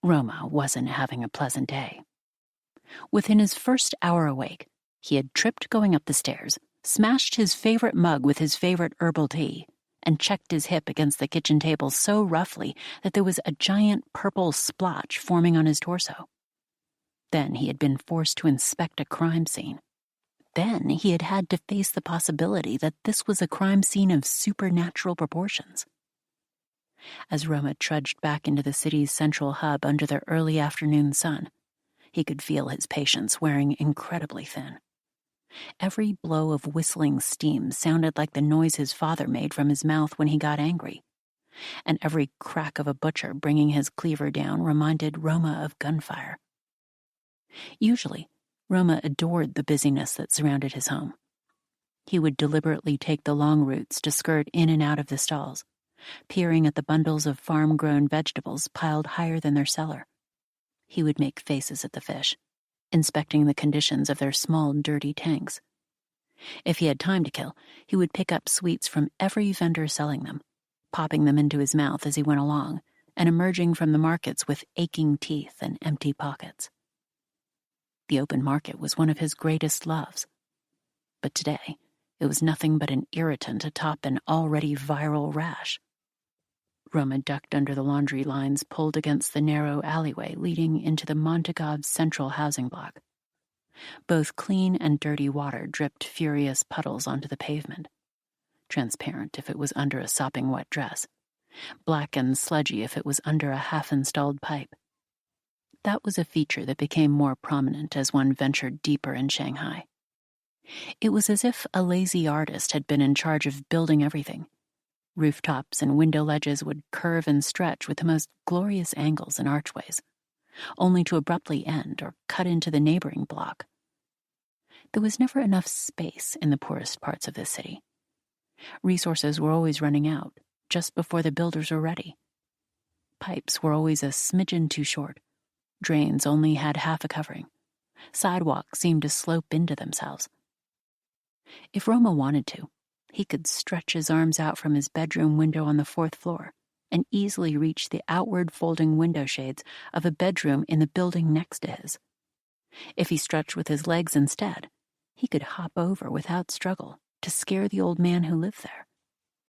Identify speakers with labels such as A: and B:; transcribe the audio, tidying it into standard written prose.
A: Roma wasn't having a pleasant day. Within his first hour awake, he had tripped going up the stairs, smashed his favorite mug with his favorite herbal tea, and checked his hip against the kitchen table so roughly that there was a giant purple splotch forming on his torso. Then he had been forced to inspect a crime scene. Then he had had to face the possibility that this was a crime scene of supernatural proportions. As Roma trudged back into the city's central hub under the early afternoon sun, he could feel his patience wearing incredibly thin. Every blow of whistling steam sounded like the noise his father made from his mouth when he got angry, and every crack of a butcher bringing his cleaver down reminded Roma of gunfire. Usually, Roma adored the busyness that surrounded his home. He would deliberately take the long routes to skirt in and out of the stalls, peering at the bundles of farm-grown vegetables piled higher than their cellar. He would make faces at the fish, inspecting the conditions of their small, dirty tanks. If he had time to kill, he would pick up sweets from every vendor selling them, popping them into his mouth as he went along, and emerging from the markets with aching teeth and empty pockets. The open market was one of his greatest loves. But today, it was nothing but an irritant atop an already viral rash. Roma ducked under the laundry lines pulled against the narrow alleyway leading into the Montagov's central housing block. Both clean and dirty water dripped furious puddles onto the pavement, transparent if it was under a sopping wet dress, black and sludgy if it was under a half-installed pipe. That was a feature that became more prominent as one ventured deeper in Shanghai. It was as if a lazy artist had been in charge of building everything. Rooftops and window ledges would curve and stretch with the most glorious angles and archways, only to abruptly end or cut into the neighboring block. There was never enough space in the poorest parts of the city. Resources were always running out, just before the builders were ready. Pipes were always a smidgen too short. Drains only had half a covering. Sidewalks seemed to slope into themselves. If Roma wanted to, he could stretch his arms out from his bedroom window on the 4th floor and easily reach the outward folding window shades of a bedroom in the building next to his. If he stretched with his legs instead, he could hop over without struggle to scare the old man who lived there.